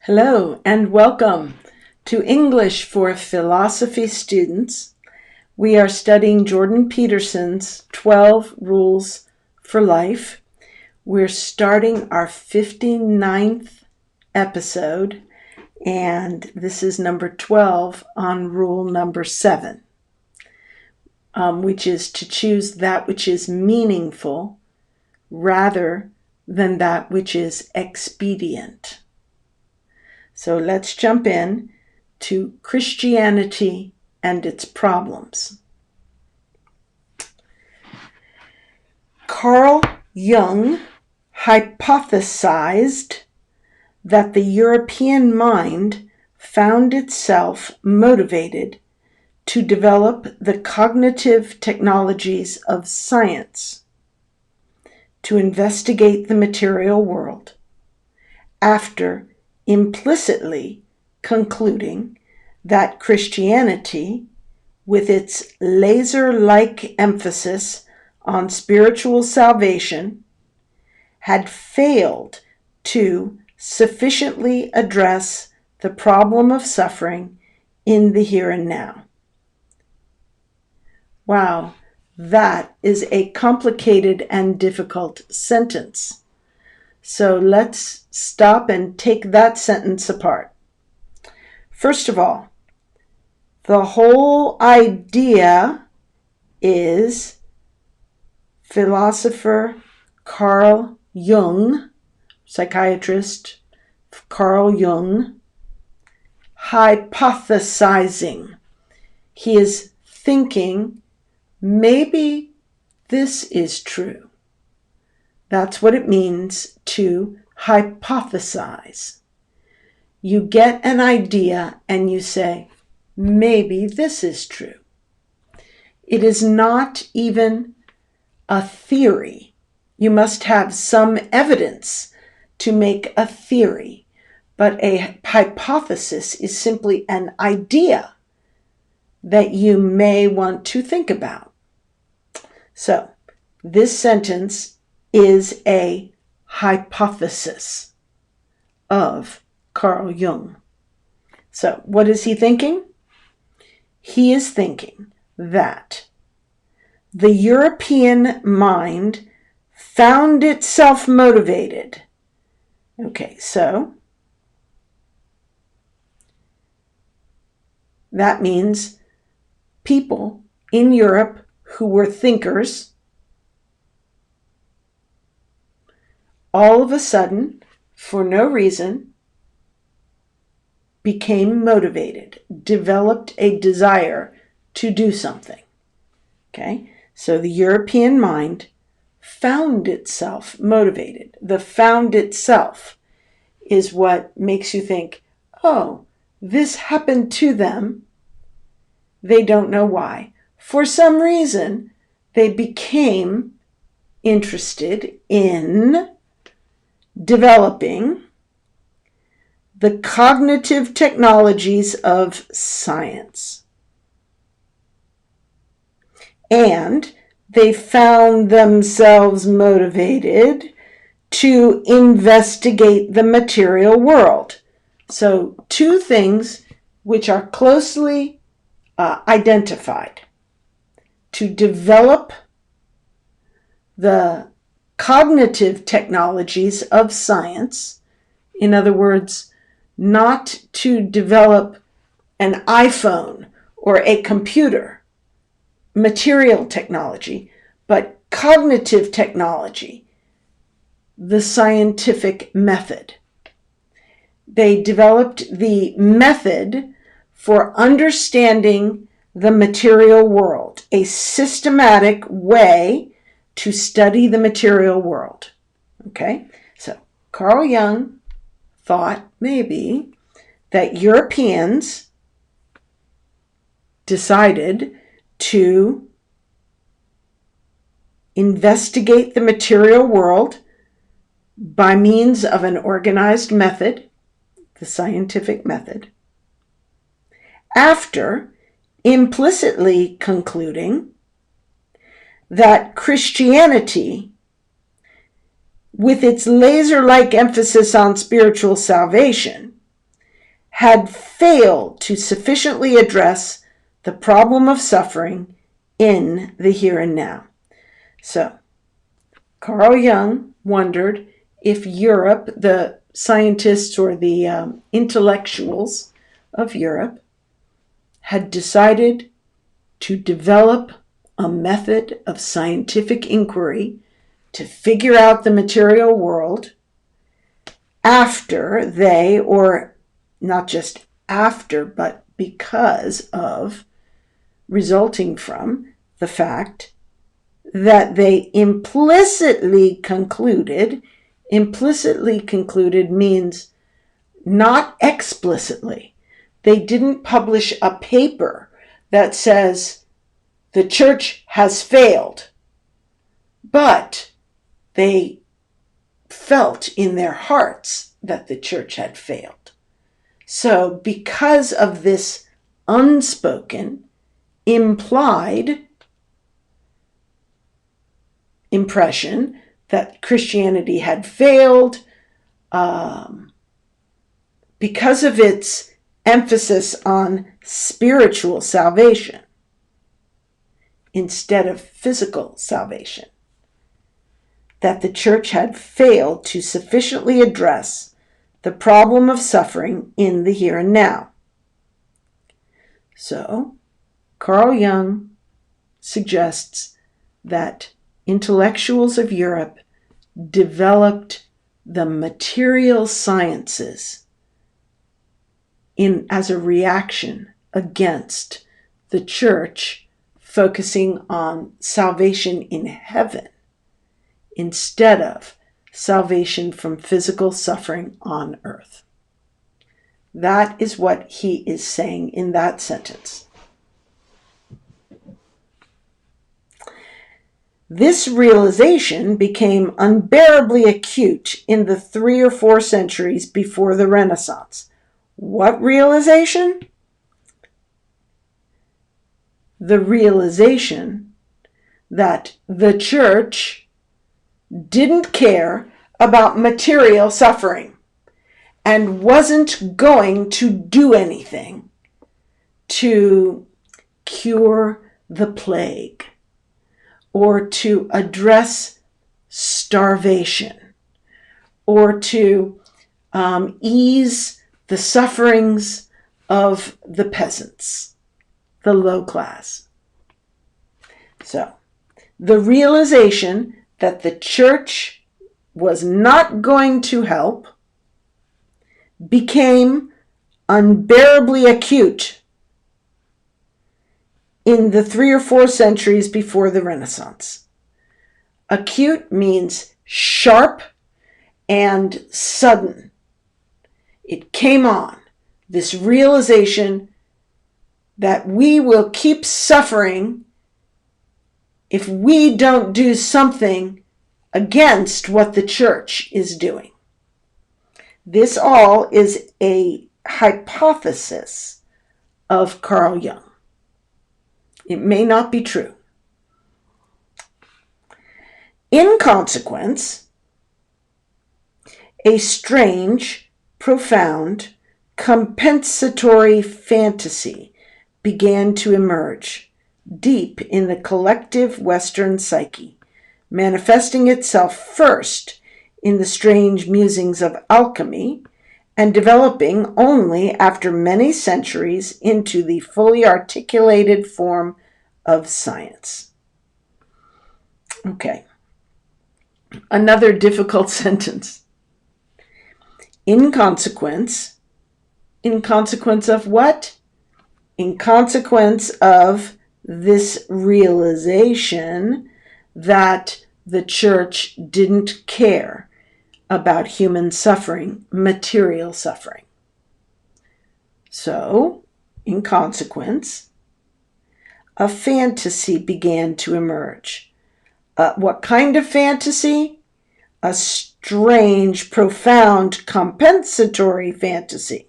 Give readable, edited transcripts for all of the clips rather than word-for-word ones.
Hello and welcome to English for Philosophy students. We are studying Jordan Peterson's 12 Rules for Life. We're starting our 59th episode, and this is number 12 on rule number 7, which is to choose that which is meaningful rather than that which is expedient. So let's jump in to Christianity and its problems. Carl Jung hypothesized that the European mind found itself motivated to develop the cognitive technologies of science to investigate the material world after implicitly concluding that Christianity, with its laser-like emphasis on spiritual salvation, had failed to sufficiently address the problem of suffering in the here and now. Wow, that is a complicated and difficult sentence. So let's stop and take that sentence apart. First of all, the whole idea is philosopher Carl Jung, psychiatrist Carl Jung, hypothesizing. He is thinking, maybe this is true. That's what it means to hypothesize. You get an idea and you say, maybe this is true. It is not even a theory. You must have some evidence to make a theory, but a hypothesis is simply an idea that you may want to think about. So, this sentence is a hypothesis of Carl Jung. So, what is he thinking? He is thinking that the European mind found itself motivated. Okay, so that means people in Europe who were thinkers all of a sudden, for no reason, became motivated, developed a desire to do something. Okay, so the European mind found itself motivated. The found itself is what makes you think, oh, this happened to them. They don't know why. For some reason, they became interested in developing the cognitive technologies of science. And they found themselves motivated to investigate the material world. So, two things which are closely identified. To develop the cognitive technologies of science, in other words, not to develop an iPhone or a computer, material technology, but cognitive technology, the scientific method. They developed the method for understanding the material world, a systematic way to study the material world. Okay, so Carl Jung thought maybe that Europeans decided to investigate the material world by means of an organized method, the scientific method, after implicitly concluding that Christianity, with its laser-like emphasis on spiritual salvation, had failed to sufficiently address the problem of suffering in the here and now. So, Carl Jung wondered if Europe, the scientists or the intellectuals of Europe, had decided to develop a method of scientific inquiry to figure out the material world after they, or not just after, but because of, resulting from the fact that they implicitly concluded means not explicitly. They didn't publish a paper that says the church has failed, but they felt in their hearts that the church had failed. So because of this unspoken, implied impression that Christianity had failed, because of its emphasis on spiritual salvation instead of physical salvation, that the church had failed to sufficiently address the problem of suffering in the here and now. So, Carl Jung suggests that intellectuals of Europe developed the material sciences as a reaction against the church focusing on salvation in heaven instead of salvation from physical suffering on earth. That is what he is saying in that sentence. This realization became unbearably acute in the 3 or 4 centuries before the Renaissance. What realization? The realization that the church didn't care about material suffering and wasn't going to do anything to cure the plague or to address starvation or to ease the sufferings of the peasants, the low class. So, the realization that the church was not going to help became unbearably acute in the 3 or 4 centuries before the Renaissance. Acute means sharp and sudden. It came on, this realization that we will keep suffering if we don't do something against what the church is doing. This all is a hypothesis of Carl Jung. It may not be true. In consequence, a strange, profound, compensatory fantasy began to emerge deep in the collective Western psyche, manifesting itself first in the strange musings of alchemy and developing only after many centuries into the fully articulated form of science. Okay, another difficult sentence. In consequence of what? In consequence of this realization that the church didn't care about human suffering, material suffering. So, in consequence, a fantasy began to emerge. What kind of fantasy? A strange, profound, compensatory fantasy.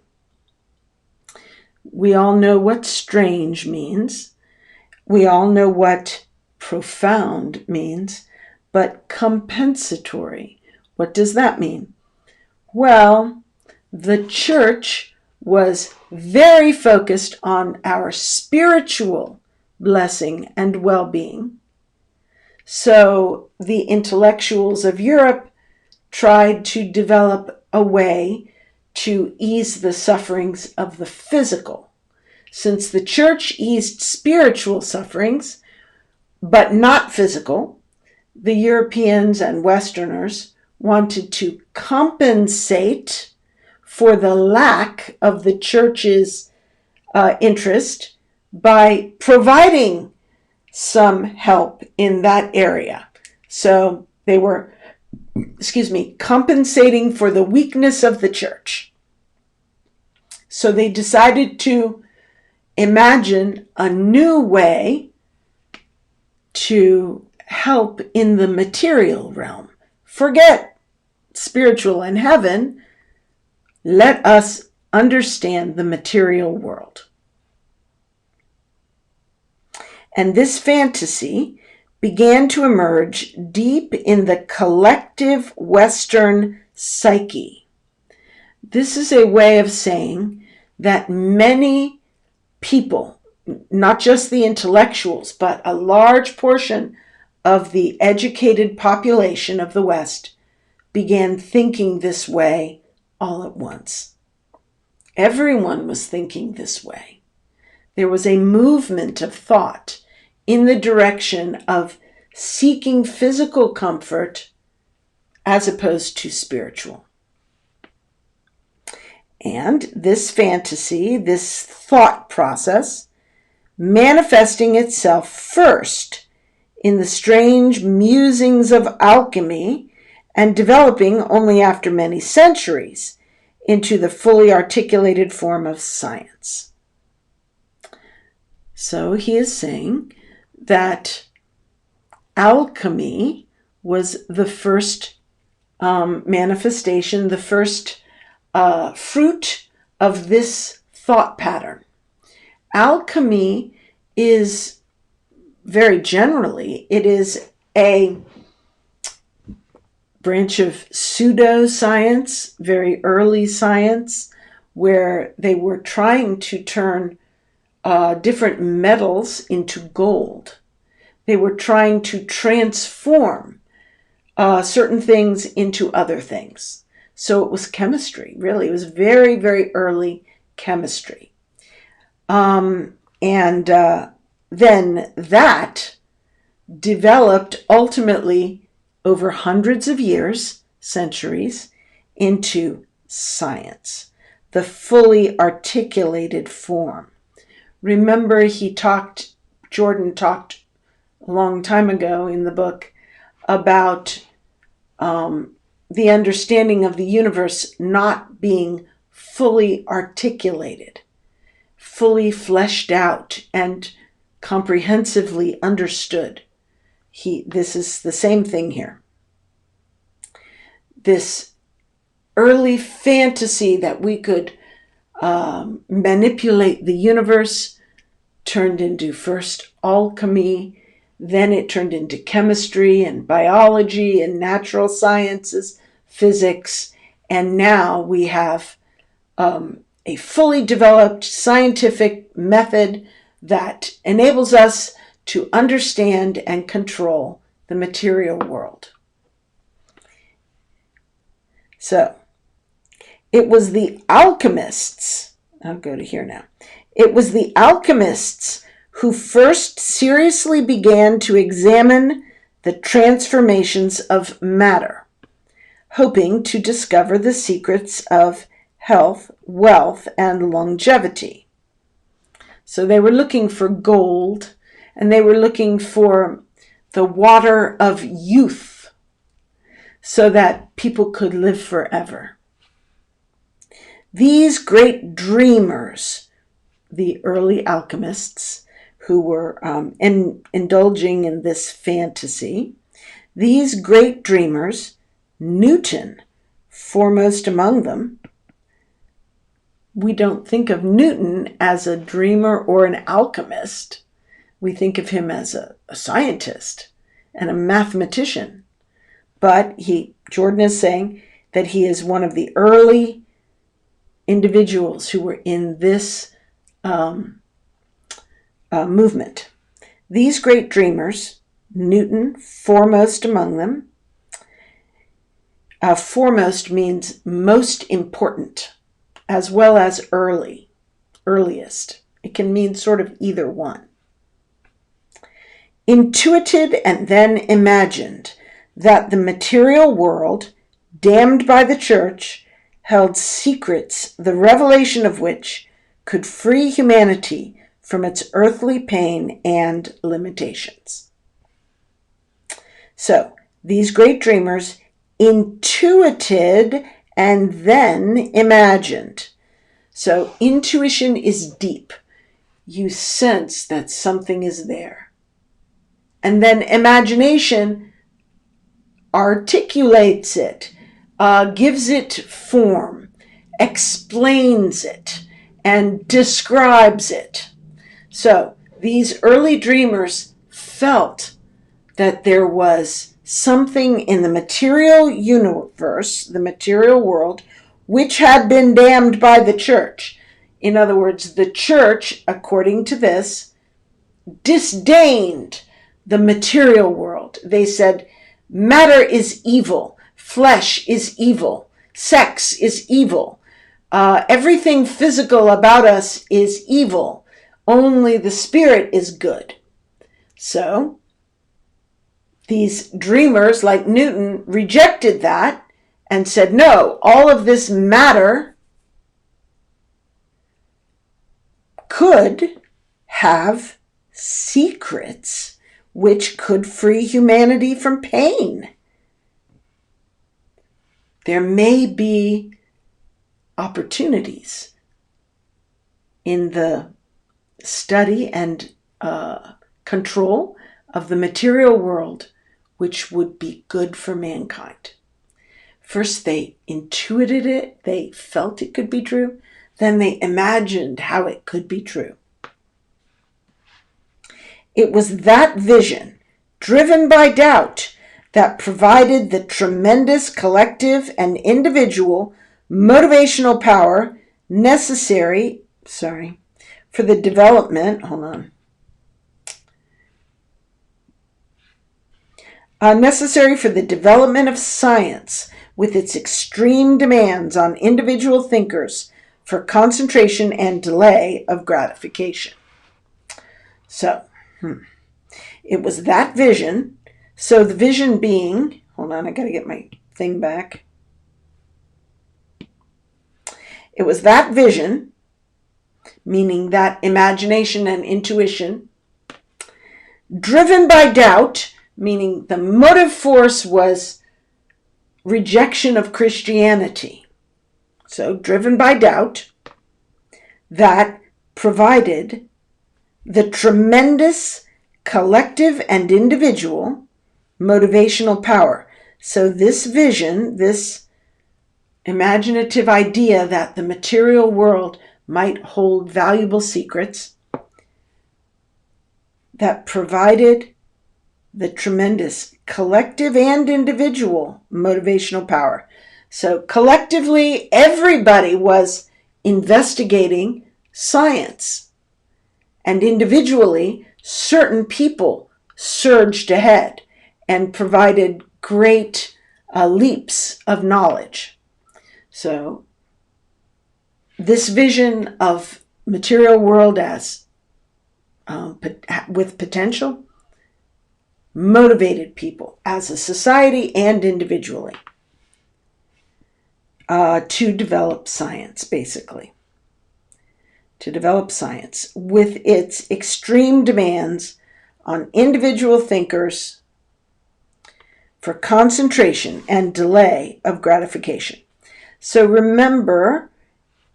We all know what strange means. We all know what profound means. But compensatory, what does that mean? Well, the church was very focused on our spiritual blessing and well-being. So the intellectuals of Europe tried to develop a way to ease the sufferings of the physical. Since the church eased spiritual sufferings, but not physical, the Europeans and Westerners wanted to compensate for the lack of the church's interest by providing some help in that area. So they were, compensating for the weakness of the church. So they decided to imagine a new way to help in the material realm. Forget spiritual and heaven. Let us understand the material world. And this fantasy began to emerge deep in the collective Western psyche. This is a way of saying that many people, not just the intellectuals, but a large portion of the educated population of the West, began thinking this way all at once. Everyone was thinking this way. There was a movement of thought in the direction of seeking physical comfort as opposed to spiritual. And this fantasy, this thought process, manifesting itself first in the strange musings of alchemy and developing only after many centuries into the fully articulated form of science. So he is saying that alchemy was the first manifestation, the first fruit of this thought pattern. Alchemy is, very generally, it is a branch of pseudoscience, very early science, where they were trying to turn different metals into gold. They were trying to transform certain things into other things. So it was chemistry, really. It was very, very early chemistry. And then that developed ultimately over hundreds of years, centuries, into science, the fully articulated form. Remember, Jordan talked a long time ago in the book about the understanding of the universe not being fully articulated, fully fleshed out, and comprehensively understood. This is the same thing here. This early fantasy that we could manipulate the universe turned into first alchemy, then it turned into chemistry and biology and natural sciences, physics, and now we have a fully developed scientific method that enables us to understand and control the material world. So, it was the alchemists, I'll go to here now. It was the alchemists who first seriously began to examine the transformations of matter, hoping to discover the secrets of health, wealth, and longevity. So they were looking for gold, and they were looking for the water of youth so that people could live forever. These great dreamers, the early alchemists who were indulging in this fantasy, these great dreamers, Newton foremost among them. We don't think of Newton as a dreamer or an alchemist. We think of him as a scientist and a mathematician. But Jordan is saying that he is one of the early individuals who were in this movement. These great dreamers, Newton foremost among them. Foremost means most important, as well as earliest. It can mean sort of either one. Intuited and then imagined that the material world, damned by the church, held secrets, the revelation of which could free humanity from its earthly pain and limitations. So, these great dreamers intuited and then imagined. So, intuition is deep. You sense that something is there. And then imagination articulates it, gives it form, explains it, and describes it. So these early dreamers felt that there was something in the material universe, the material world, which had been damned by the church. In other words, the church, according to this, disdained the material world. They said, matter is evil, flesh is evil, sex is evil, everything physical about us is evil, only the spirit is good. So, these dreamers like Newton rejected that and said, no, all of this matter could have secrets which could free humanity from pain. There may be opportunities in the study and control of the material world which would be good for mankind. First, they intuited it, they felt it could be true, then they imagined how it could be true. It was that vision, driven by doubt, that provided the tremendous collective and individual motivational power necessary for the development, necessary for the development of science, with its extreme demands on individual thinkers for concentration and delay of gratification. So, it was that vision. So the vision being, I got to get my thing back. It was that vision, meaning that imagination and intuition, driven by doubt, meaning the motive force was rejection of Christianity. So driven by doubt, that provided the tremendous collective and individual motivational power. So this vision, this imaginative idea that the material world might hold valuable secrets, that provided the tremendous collective and individual motivational power. So collectively, everybody was investigating science. And individually, certain people surged ahead and provided great leaps of knowledge. So this vision of material world as with potential motivated people as a society and individually to develop science, basically. To develop science with its extreme demands on individual thinkers for concentration and delay of gratification. So remember,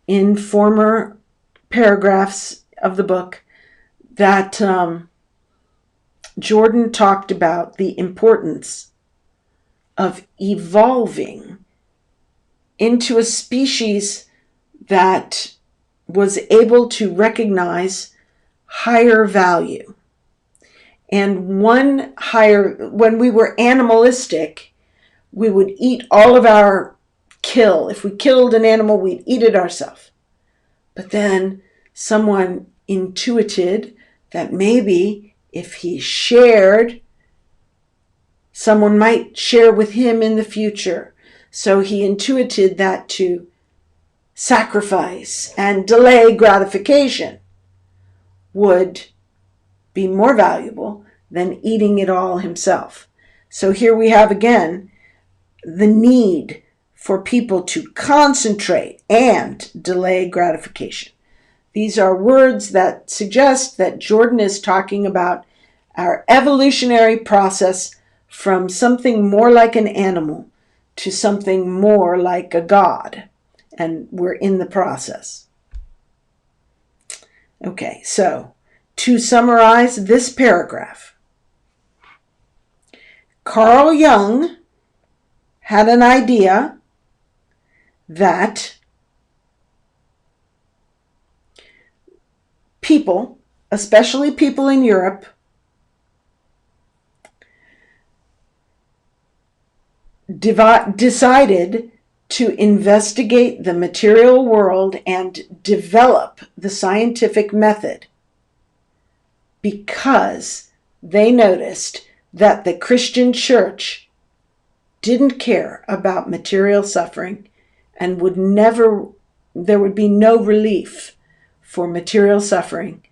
in former paragraphs of the book, that Jordan talked about the importance of evolving into a species that was able to recognize higher value. And when we were animalistic, we would eat all of our kill. If we killed an animal, we'd eat it ourselves. But then someone intuited that maybe if he shared, someone might share with him in the future. So he intuited that to sacrifice and delay gratification would be more valuable than eating it all himself. So here we have again the need for people to concentrate and delay gratification. These are words that suggest that Jordan is talking about our evolutionary process from something more like an animal to something more like a god. And we're in the process. Okay, so to summarize this paragraph, Carl Jung had an idea that people, especially people in Europe, decided to investigate the material world and develop the scientific method because they noticed that the Christian church didn't care about material suffering and there would be no relief for material suffering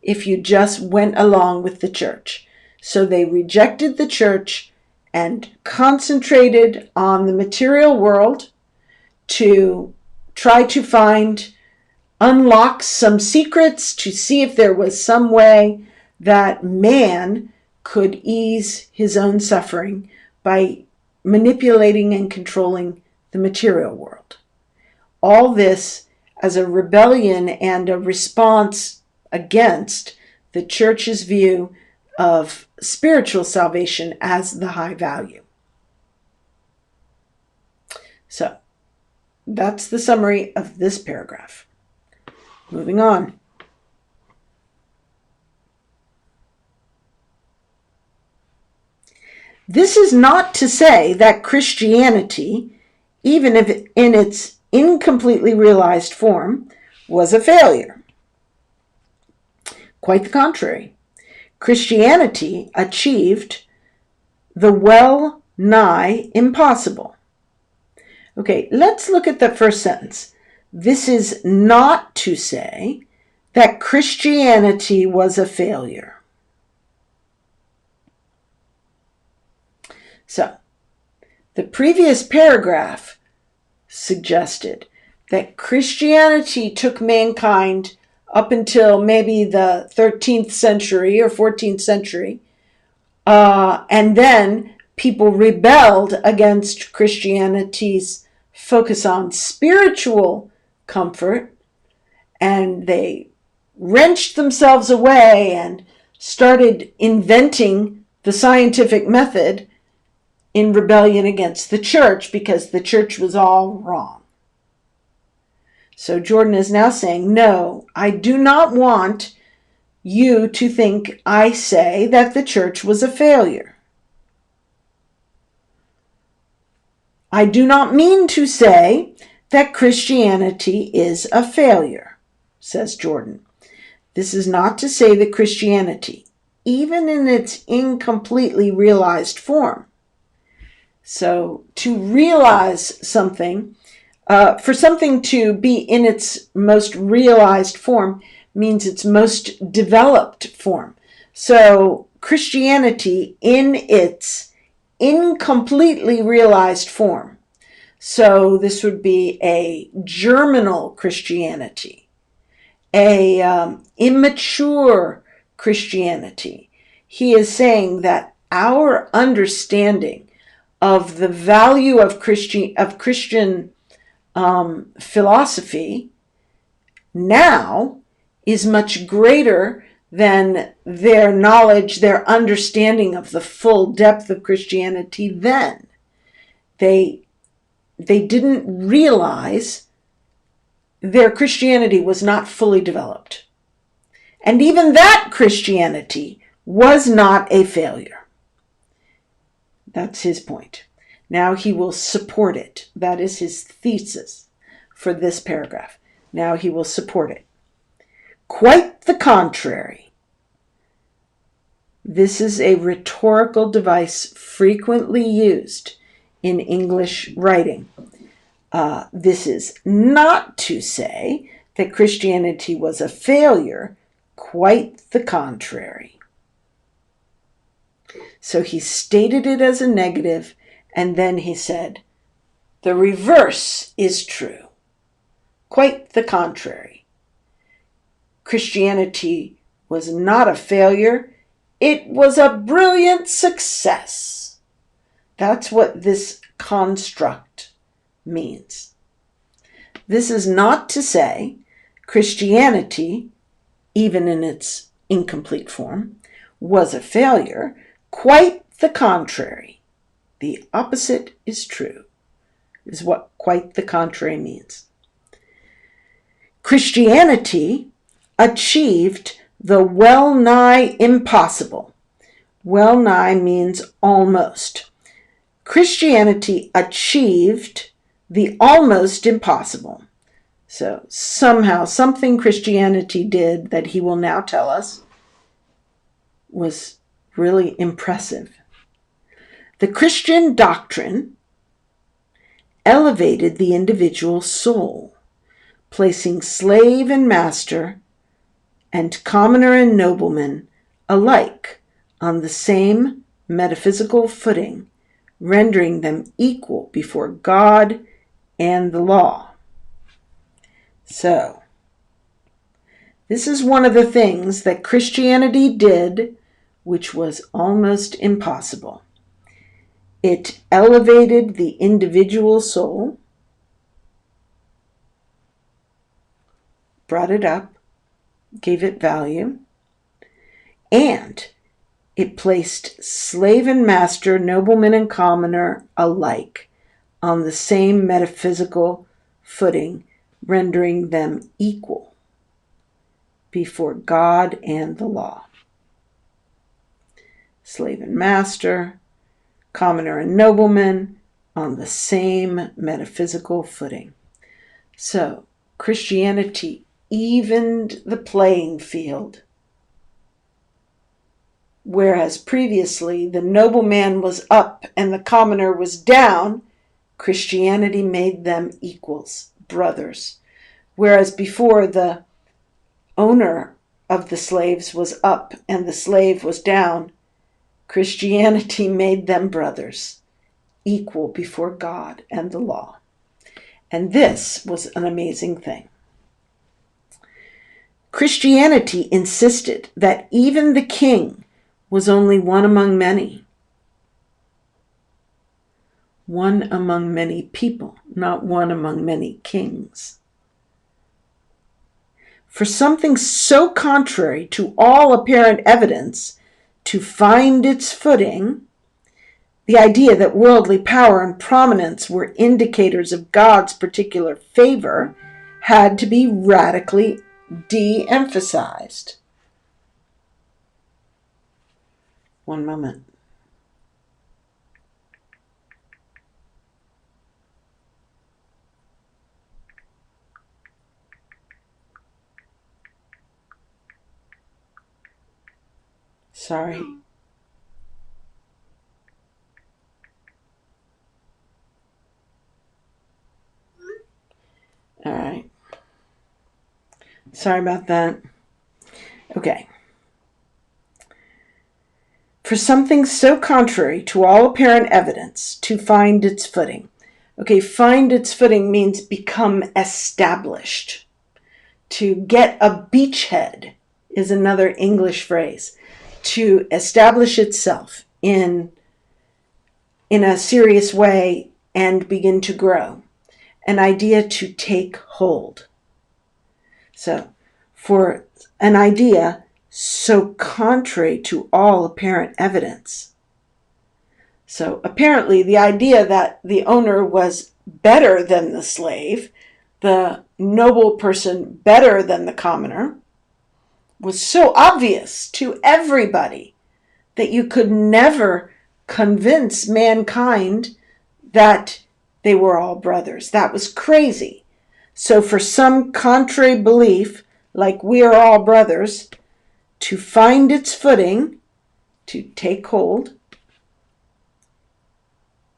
if you just went along with the church. So they rejected the church and concentrated on the material world to try to unlock some secrets, to see if there was some way that man could ease his own suffering by manipulating and controlling the material world. All this as a rebellion and a response against the church's view of spiritual salvation as the high value. So, that's the summary of this paragraph. Moving on. This is not to say that Christianity, even if in its incompletely realized form, was a failure. Quite the contrary. Christianity achieved the well-nigh impossible. Okay, let's look at the first sentence. This is not to say that Christianity was a failure. So, the previous paragraph suggested that Christianity took mankind up until maybe the 13th century or 14th century, and then people rebelled against Christianity's focus on spiritual comfort, and they wrenched themselves away and started inventing the scientific method in rebellion against the church because the church was all wrong. So Jordan is now saying, no, I do not want you to think I say that the church was a failure. I do not mean to say that Christianity is a failure, says Jordan. This is not to say that Christianity, even in its incompletely realized form. So to realize something, for something to be in its most realized form means its most developed form. So Christianity in its incompletely realized form. So this would be a germinal Christianity, a immature Christianity. He is saying that our understanding of the value of Christian philosophy now is much greater than their knowledge, their understanding of the full depth of Christianity then. They didn't realize their Christianity was not fully developed. And even that Christianity was not a failure. That's his point. Now he will support it. That is his thesis for this paragraph. Now he will support it. Quite the contrary. This is a rhetorical device frequently used in English writing. This is not to say that Christianity was a failure. Quite the contrary. So he stated it as a negative, and then he said, the reverse is true. Quite the contrary. Christianity was not a failure. It was a brilliant success. That's what this construct means. This is not to say Christianity, even in its incomplete form, was a failure. Quite the contrary. The opposite is true, is what quite the contrary means. Christianity achieved the well-nigh impossible. Well-nigh means almost. Christianity achieved the almost impossible. So somehow, something Christianity did that he will now tell us was really impressive. The Christian doctrine elevated the individual soul, placing slave and master and commoner and nobleman alike on the same metaphysical footing, rendering them equal before God and the law. So, this is one of the things that Christianity did, which was almost impossible. It elevated the individual soul, brought it up, gave it value, and it placed slave and master, nobleman and commoner alike on the same metaphysical footing, rendering them equal before God and the law. Slave and master, commoner and nobleman on the same metaphysical footing. So, Christianity evened the playing field. Whereas previously the nobleman was up and the commoner was down, Christianity made them equals, brothers. Whereas before the owner of the slaves was up and the slave was down, Christianity made them brothers, equal before God and the law. And this was an amazing thing. Christianity insisted that even the king was only one among many. One among many people, not one among many kings. For something so contrary to all apparent evidence to find its footing, the idea that worldly power and prominence were indicators of God's particular favor had to be radically de-emphasized. One moment. Sorry. All right. Sorry about that. Okay. For something so contrary to all apparent evidence to find its footing. Okay, find its footing means become established. To get a beachhead is another English phrase. To establish itself in a serious way and begin to grow. An idea to take hold. So, for an idea so contrary to all apparent evidence. So, apparently the idea that the owner was better than the slave, the noble person better than the commoner, was so obvious to everybody that you could never convince mankind that they were all brothers. That was crazy. So for some contrary belief, like we are all brothers, to find its footing, to take hold,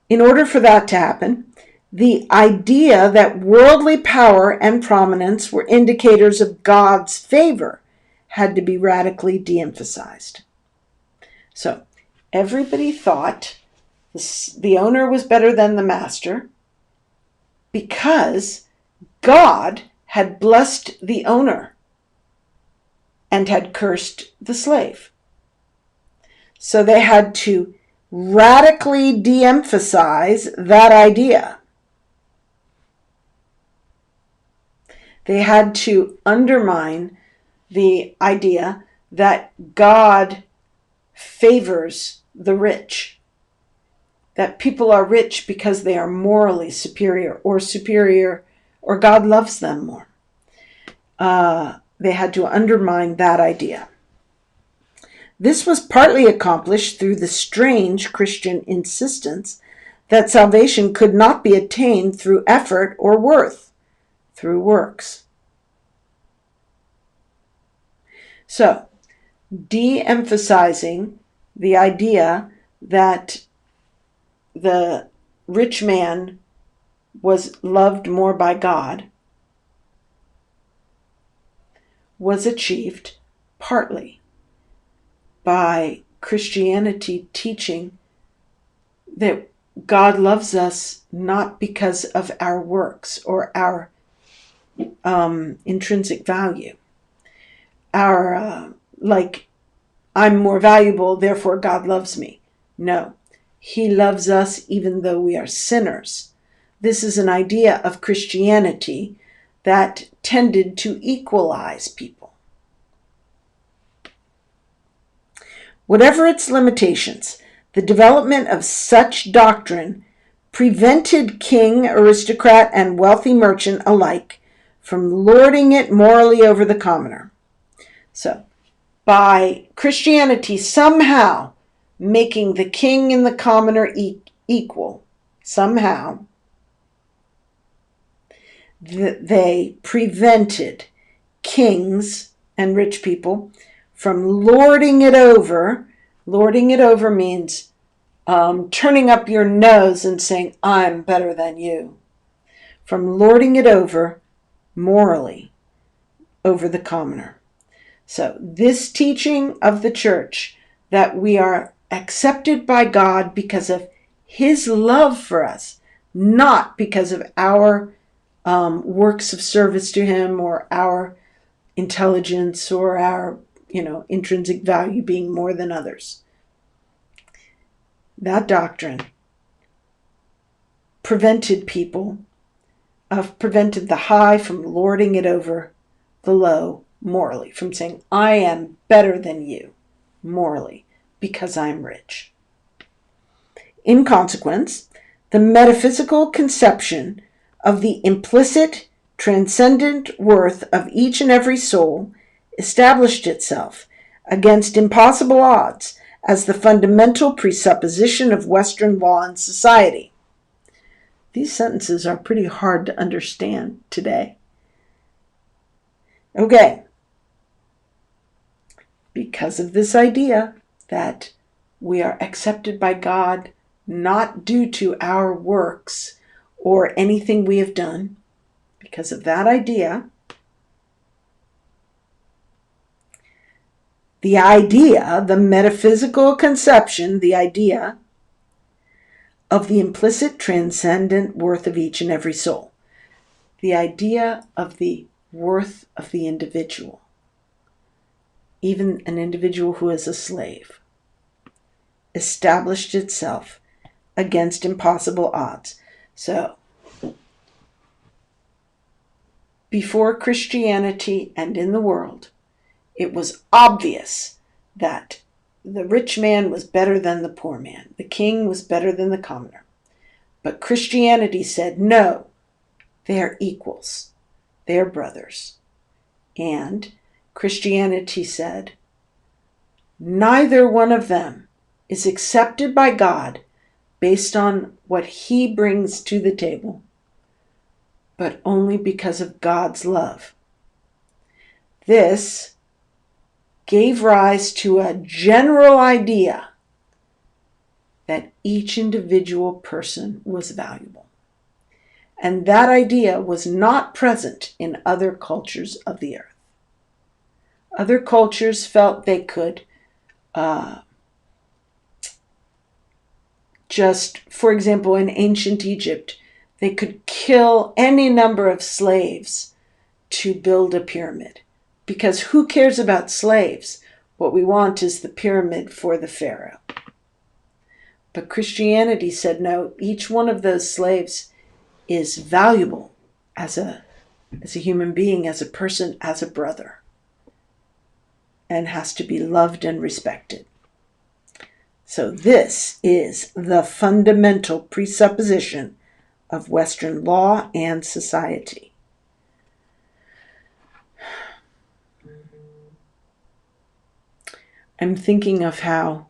in order for that to happen, the idea that worldly power and prominence were indicators of God's favor had to be radically de-emphasized. So everybody thought the owner was better than the master because God had blessed the owner and had cursed the slave. So they had to radically de-emphasize that idea. They had to undermine the idea that God favors the rich, that people are rich because they are morally superior, or God loves them more. They had to undermine that idea. This was partly accomplished through the strange Christian insistence that salvation could not be attained through effort or worth, through works. So, de-emphasizing the idea that the rich man was loved more by God was achieved partly by Christianity teaching that God loves us not because of our works or our intrinsic value. Like, I'm more valuable, therefore God loves me. No, He loves us even though we are sinners. This is an idea of Christianity that tended to equalize people. Whatever its limitations, the development of such doctrine prevented king, aristocrat, and wealthy merchant alike from lording it morally over the commoner. So, by Christianity somehow making the king and the commoner equal, somehow, they prevented kings and rich people from lording it over. Lording it over means turning up your nose and saying, I'm better than you. From lording it over morally over the commoner. So this teaching of the church that we are accepted by God because of His love for us, not because of our works of service to Him or our intelligence or our intrinsic value being more than others. That doctrine prevented the high from lording it over the low morally, from saying, I am better than you morally because I'm rich. In consequence, the metaphysical conception of the implicit, transcendent worth of each and every soul established itself against impossible odds as the fundamental presupposition of Western law and society. These sentences are pretty hard to understand today. Okay. Because of this idea that we are accepted by God not due to our works or anything we have done, because of that idea, the metaphysical conception, the idea of the implicit transcendent worth of each and every soul, the idea of the worth of the individual, even an individual who is a slave, established itself against impossible odds. So, before Christianity and in the world, it was obvious that the rich man was better than the poor man. The king was better than the commoner. But Christianity said, no, they are equals. They are brothers. And Christianity said, neither one of them is accepted by God based on what he brings to the table, but only because of God's love. This gave rise to a general idea that each individual person was valuable. And that idea was not present in other cultures of the earth. Other cultures felt they could for example, in ancient Egypt, they could kill any number of slaves to build a pyramid. Because who cares about slaves? What we want is the pyramid for the pharaoh. But Christianity said, no, each one of those slaves is valuable as a human being, as a person, as a brother, and has to be loved and respected. So this is the fundamental presupposition of Western law and society. I'm thinking of how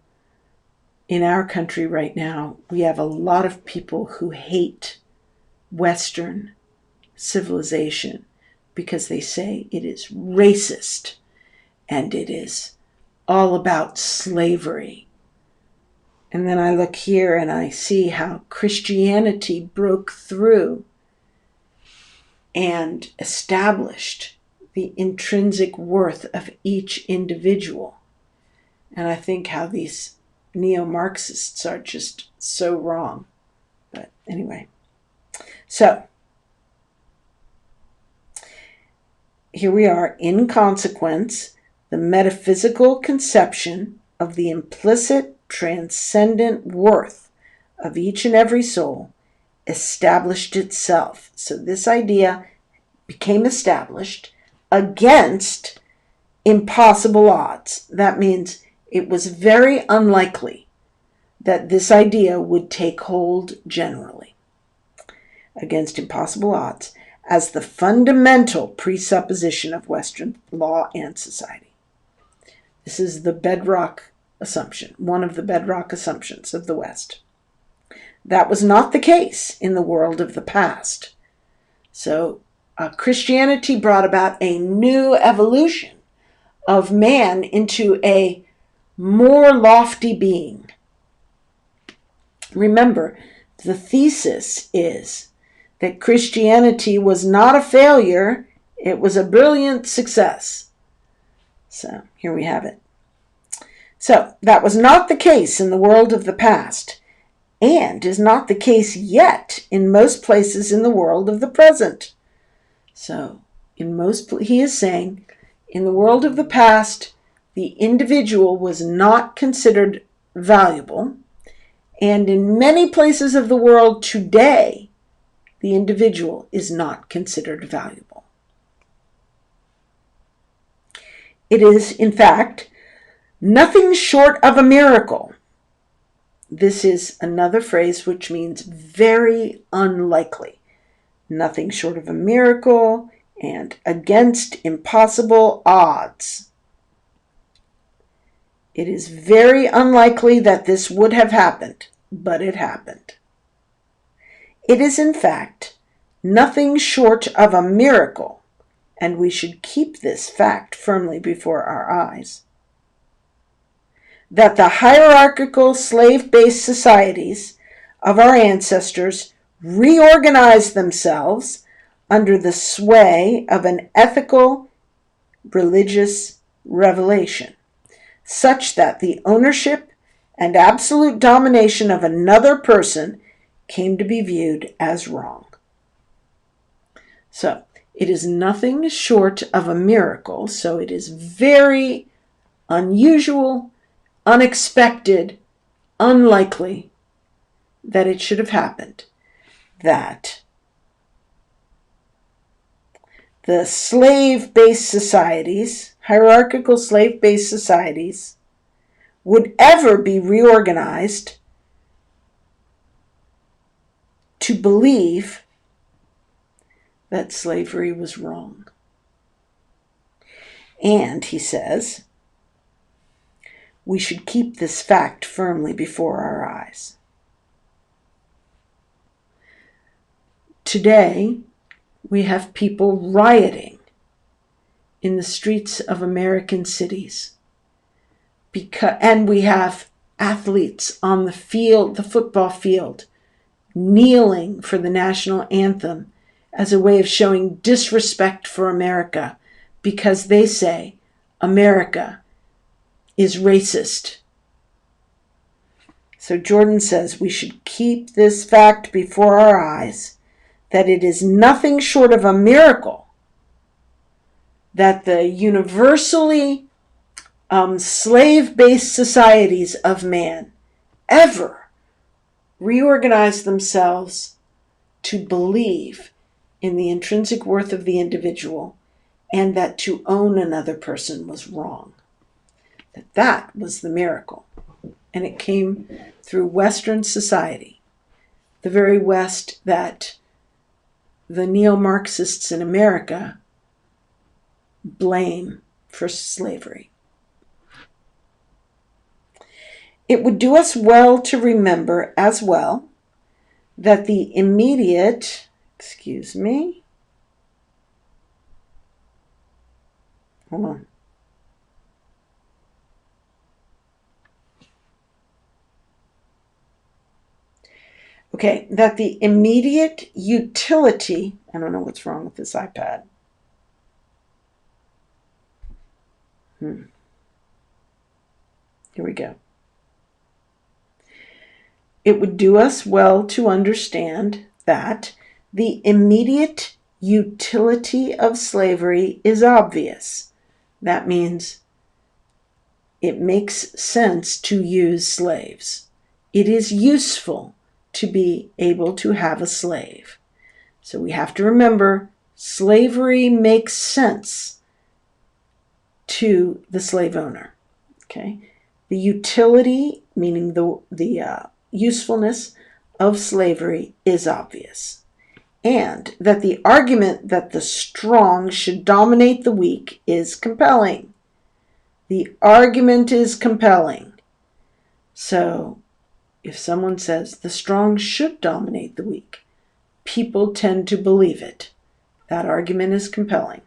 in our country right now, we have a lot of people who hate Western civilization because they say it is racist and it is all about slavery. And then I look here and I see how Christianity broke through and established the intrinsic worth of each individual. And I think how these neo-Marxists are just so wrong. But anyway, so here we are. In consequence, the metaphysical conception of the implicit transcendent worth of each and every soul established itself. So this idea became established against impossible odds. That means it was very unlikely that this idea would take hold generally. Against impossible odds, as the fundamental presupposition of Western law and society. This is the bedrock assumption, one of the bedrock assumptions of the West. That was not the case in the world of the past. So Christianity brought about a new evolution of man into a more lofty being. Remember, the thesis is that Christianity was not a failure, it was a brilliant success. So here we have it. So that was not the case in the world of the past, and is not the case yet in most places in the world of the present. So he is saying, in the world of the past, the individual was not considered valuable, and in many places of the world today, the individual is not considered valuable. It is, in fact, nothing short of a miracle. This is another phrase which means very unlikely. Nothing short of a miracle and against impossible odds. It is very unlikely that this would have happened, but it happened. It is, in fact, nothing short of a miracle, and we should keep this fact firmly before our eyes, that the hierarchical slave-based societies of our ancestors reorganized themselves under the sway of an ethical, religious revelation, such that the ownership and absolute domination of another person came to be viewed as wrong. So, it is nothing short of a miracle, so it is very unusual, unexpected, unlikely that it should have happened, that the slave-based societies, hierarchical slave-based societies, would ever be reorganized to believe that slavery was wrong. And, he says, we should keep this fact firmly before our eyes. Today, we have people rioting in the streets of American cities. And we have athletes on the field, the football field, kneeling for the national anthem as a way of showing disrespect for America because they say America is racist. So Jordan says we should keep this fact before our eyes, that it is nothing short of a miracle that the universally slave-based societies of man ever reorganize themselves to believe in the intrinsic worth of the individual and that to own another person was wrong. That was the miracle. And it came through Western society, the very West that the neo-Marxists in America blame for slavery. It would do us well to remember as well that the immediate, hold on. Okay, that the immediate utility, I don't know what's wrong with this iPad. Here we go. It would do us well to understand that the immediate utility of slavery is obvious. That means it makes sense to use slaves. It is useful to be able to have a slave. So we have to remember slavery makes sense to the slave owner. Okay? The utility, meaning the usefulness of slavery, is obvious. And that the argument that the strong should dominate the weak is compelling. The argument is compelling. So if someone says the strong should dominate the weak, people tend to believe it. That argument is compelling.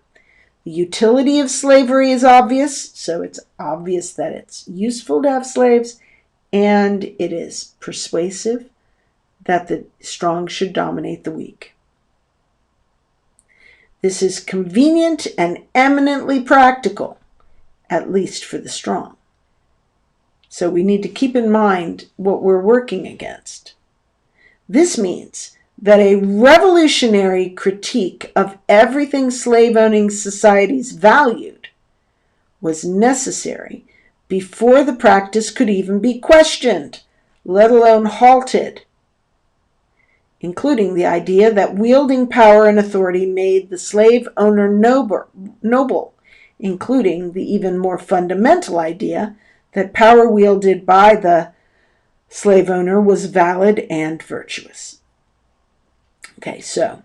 The utility of slavery is obvious, so it's obvious that it's useful to have slaves, and it is persuasive that the strong should dominate the weak. This is convenient and eminently practical, at least for the strong. So we need to keep in mind what we're working against. This means that a revolutionary critique of everything slave-owning societies valued was necessary before the practice could even be questioned, let alone halted, including the idea that wielding power and authority made the slave owner noble, including the even more fundamental idea that power wielded by the slave owner was valid and virtuous. Okay, so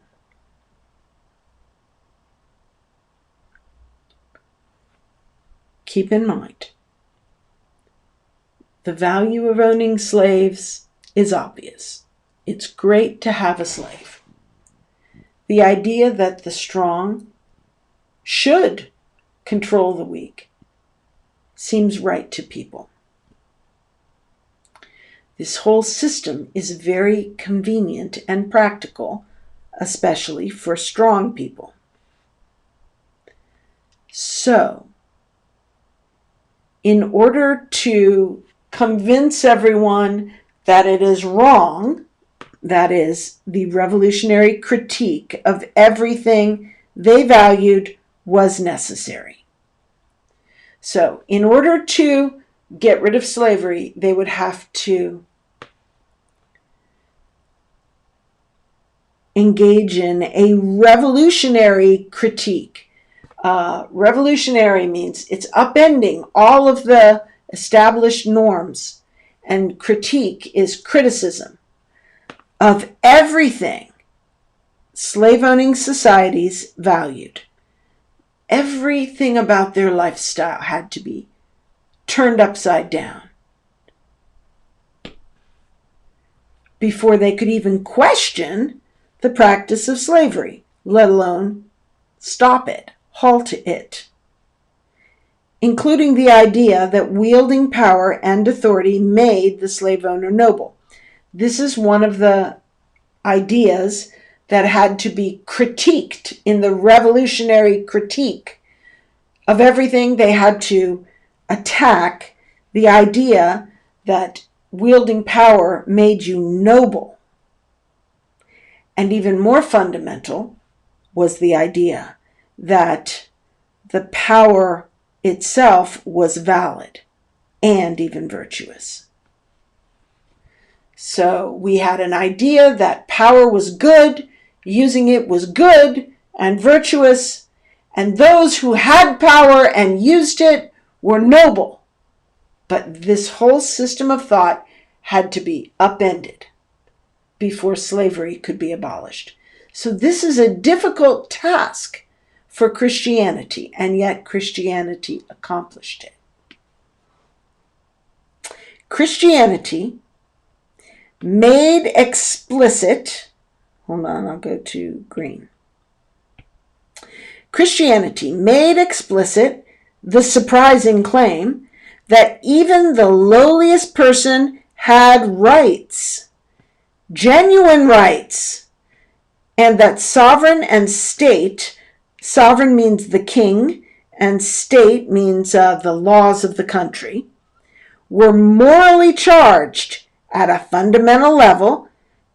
keep in mind, the value of owning slaves is obvious. It's great to have a slave. The idea that the strong should control the weak seems right to people. This whole system is very convenient and practical, especially for strong people. So, in order to convince everyone that it is wrong, that is, the revolutionary critique of everything they valued was necessary. So, in order to get rid of slavery, they would have to engage in a revolutionary critique. Revolutionary means it's upending all of the established norms, and critique is criticism of everything slave-owning societies valued. Everything about their lifestyle had to be turned upside down before they could even question the practice of slavery, let alone stop it, halt it, including the idea that wielding power and authority made the slave owner noble. This is one of the ideas that had to be critiqued in the revolutionary critique of everything. They had to attack the idea that wielding power made you noble. And even more fundamental was the idea that the power itself was valid and even virtuous. So we had an idea that power was good, using it was good and virtuous, and those who had power and used it were noble. But this whole system of thought had to be upended before slavery could be abolished. So this is a difficult task for Christianity, and yet Christianity accomplished it. Christianity made explicit, hold on, I'll go to green. Christianity made explicit the surprising claim that even the lowliest person had rights, genuine rights, and that sovereign and state, sovereign means the king, and state means the laws of the country, were morally charged at a fundamental level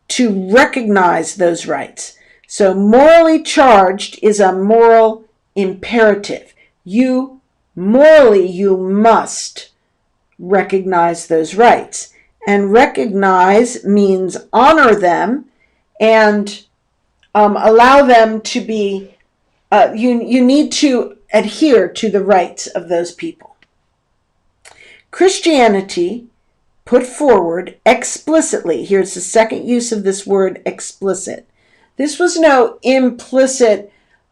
to recognize those rights. So morally charged is a moral imperative. You must recognize those rights. And recognize means honor them and allow them to be, you need to adhere to the rights of those people. Christianity put forward explicitly, here's the second use of this word explicit. This was no implicit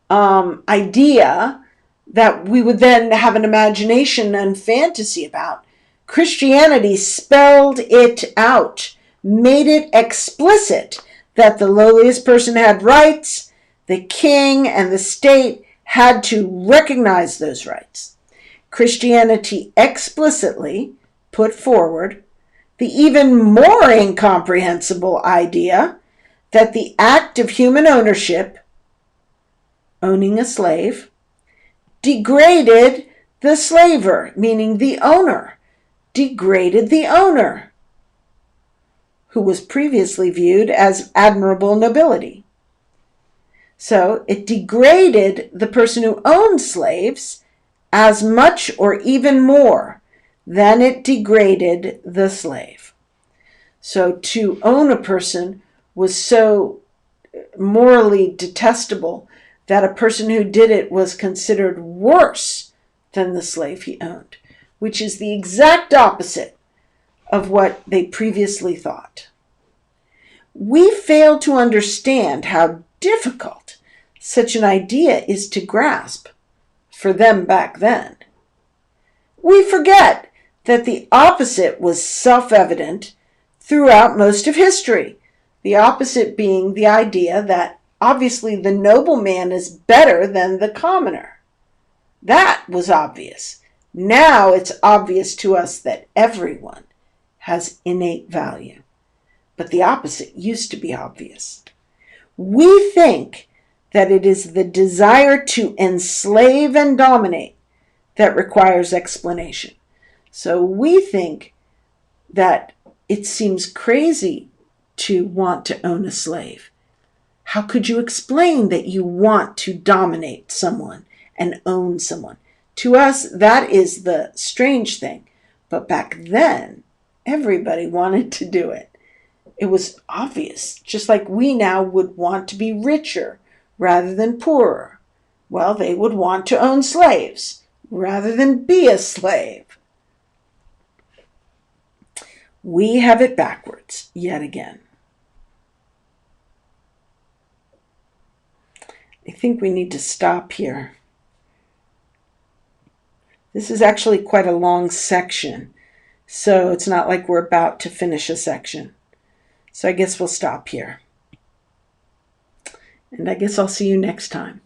idea that we would then have an imagination and fantasy about. Christianity spelled it out, made it explicit that the lowliest person had rights, the king and the state had to recognize those rights. Christianity explicitly put forward the even more incomprehensible idea that the act of human ownership, owning a slave, degraded the slaver, meaning the owner, degraded the owner, who was previously viewed as admirable nobility. So it degraded the person who owned slaves as much or even more than it degraded the slave. So to own a person was so morally detestable that a person who did it was considered worse than the slave he owned, which is the exact opposite of what they previously thought. We fail to understand how difficult such an idea is to grasp for them back then. We forget that the opposite was self-evident throughout most of history. The opposite being the idea that obviously the nobleman is better than the commoner. That was obvious. Now it's obvious to us that everyone has innate value. But the opposite used to be obvious. We think that it is the desire to enslave and dominate that requires explanation. So we think that it seems crazy to want to own a slave. How could you explain that you want to dominate someone and own someone? To us, that is the strange thing. But back then, everybody wanted to do it. It was obvious, just like we now would want to be richer rather than poorer. Well, they would want to own slaves rather than be a slave. We have it backwards yet again. I think we need to stop here. This is actually quite a long section, so it's not like we're about to finish a section. So I guess we'll stop here. And I guess I'll see you next time.